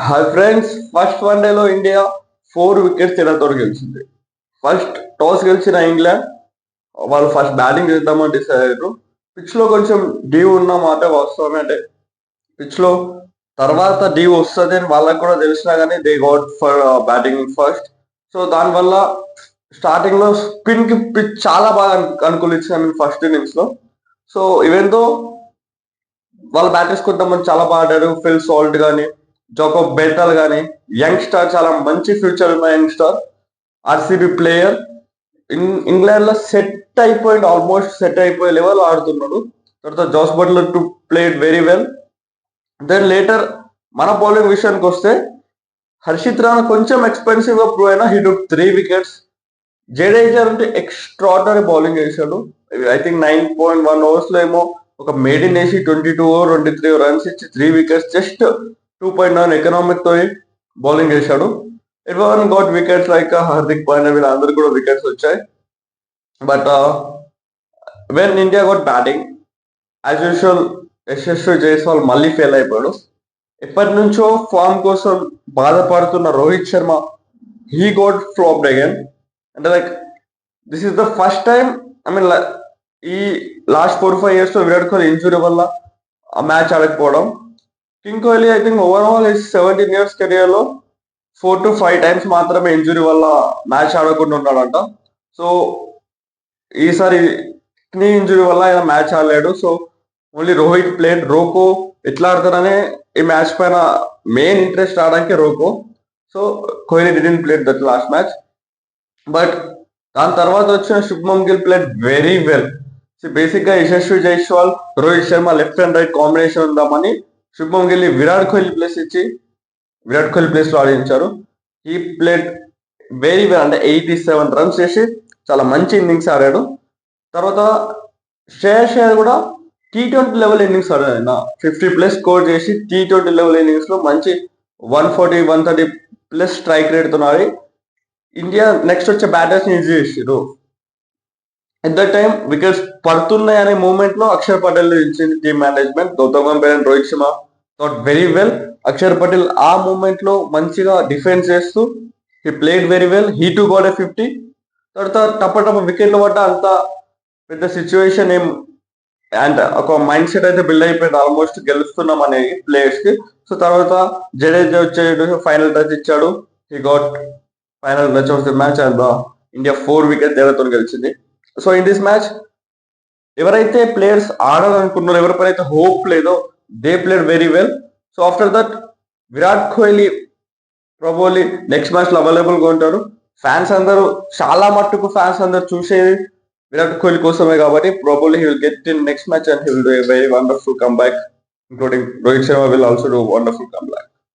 Hi friends, first వన్డేలో India 4 wickets తేడాతో గెలిచింది. ఫస్ట్ టాస్ గెలిచిన ఇంగ్లాండ్ వాళ్ళు ఫస్ట్ బ్యాటింగ్ చేద్దామని డిసైడ్ అయ్యారు. పిచ్ లో కొంచెం డ్యూ ఉన్న మాట వాస్తవమే. అంటే పిచ్ లో తర్వాత డ్యూ వస్తుంది అని వాళ్ళకి కూడా తెలిసినా కానీ they got for batting first. So దానివల్ల స్టార్టింగ్ లో స్పిన్ కి పిచ్ చాలా బాగా అనుకూలించింది ఫస్ట్ ఇన్నింగ్స్ లో. సో ఈవెన్ దో వాళ్ళ బ్యాటర్స్ కొంతమంది చాలా బాగా ఆడారు. ఫిల్ సాల్ట్ కానీ, జోకబ్ బెటల్ కానీ, యంగ్ స్టార్, చాలా మంచి ఫ్యూచర్ ఉన్న young star, RCB player. England లో సెట్ అయిపోయింది, ఆల్మోస్ట్ సెట్ అయిపోయే లెవెల్ ఆడుతున్నాడు. తర్వాత Jos Buttler too played very well. Then later మన బౌలింగ్ విషయానికి వస్తే హర్షిత్ రాణా కొంచెం ఎక్స్పెన్సివ్ గా ప్రూవ్ అయినా హీ టుక్ 3 వికెట్స్. జడేజా అంటే ఎక్స్ట్రాడనరీ బౌలింగ్ చేశాడు. ఐ థింక్ 9.1 ఓవర్స్ లో ఏమో ఒక మేడిన్ వేసి 22 or 23 రన్స్ ఇచ్చి 3 వికెట్స్, జస్ట్ 2.9 ఎకనామిక్ తో బౌలింగ్ చేశాడు. ఎవరి got wickets like Hardik Pandya, వీళ్ళందరూ కూడా వికెట్స్ వచ్చాయి. But when India got batting, as usual Yashasvi Jaiswal మళ్ళీ ఫెయిల్ అయిపోయాడు. ఎప్పటి నుంచో ఫామ్ కోసం బాధపడుతున్న Rohit Sharma, he got flopped again. అంటే like this is the first time, I mean ఈ లాస్ట్ 4-5 years లో విరాట్ కోహ్లీ ఇంజురీ వల్ల ఆ మ్యాచ్ ఆడకపోవడం. King Kohli I think overall 17 years career లో 4 to 5 times మాత్రమే ఇంజురీ వల్ల మ్యాచ్ ఆడకుండా ఉన్నాడంట. సో ఈసారి నీ ఇంజురీ వల్ల ఆయన మ్యాచ్ ఆడలేడు. So only Rohit played. RoKo ఎట్లా ఆడతారనే ఈ మ్యాచ్ పైన మెయిన్ ఇంట్రెస్ట్ రావడానికి RoKo. So Kohli didn't played that last match. But దాని తర్వాత వచ్చిన Shubman Gill played very well. Basic గా Yashasvi Jaiswal, Rohit Sharma left and right combination ఉందామని శుభ్మన్ గిల్ విరాట్ కోహ్లీ ప్లేస్ ఇచ్చి విరాట్ కోహ్లీ ప్లేస్ లో ఆడించారు. ఈ ప్లేడ్ వెరీ వెల్. అంటే 87 రన్స్ చేసి చాలా మంచి ఇన్నింగ్స్ ఆడాడు. తర్వాత శ్రేయస్ అయ్యర్ కూడా T20 లెవెల్ ఇన్నింగ్స్ ఆడాడు. ఆయన 50+ స్కోర్ చేసి T20 లెవెల్ ఇన్నింగ్స్ లో మంచి 140-130+ స్ట్రైక్ రేట్ తో ఆడి ఇండియా నెక్స్ట్ వచ్చే బ్యాటర్స్ ని ఈజీ చేసారు. ఎట్ దట్ టైం వికెట్స్ పడుతున్నాయి అనే మూమెంట్ లో అక్షర్ పటేల్ ఇచ్చింది team management. Gautam Gambhir and Rohit Sharma thought very well. Akshar Patel ఆ మూమెంట్ లో మంచిగా డిఫెన్స్ చేస్తూ he played very well. He too got 50. తర్వాత టప్ప వికెట్లు పడ్డ అంత పెద్ద సిచ్యువేషన్ ఏం, అండ్ ఒక మైండ్ సెట్ అయితే బిల్డ్ అయిపోయింది ఆల్మోస్ట్ గెలుస్తున్నాం అనే ప్లేయర్స్ కి. సో తర్వాత జడేజా వచ్చే ఫైనల్ టచ్ ఇచ్చాడు. He got final touch of the match and India 4 wicket తేడాతో గెలిచింది. సో ఇన్ దిస్ మ్యాచ్ ఎవరైతే ప్లేయర్స్ ఆడాలనుకున్నారో, ఎవరిపైతే హోప్ లేదో, they played very well. So after that Virat Kohli probably next match లో అవైలబుల్ గా ఉంటారు. ఫ్యాన్స్ అందరూ, చాలా మట్టుకు ఫ్యాన్స్ అందరూ చూసేది విరాట్ కోహ్లీ కోసమే కాబట్టి probably he will get in next match and he will do a very wonderful come back, including Rohit Sharma will also do wonderful come back.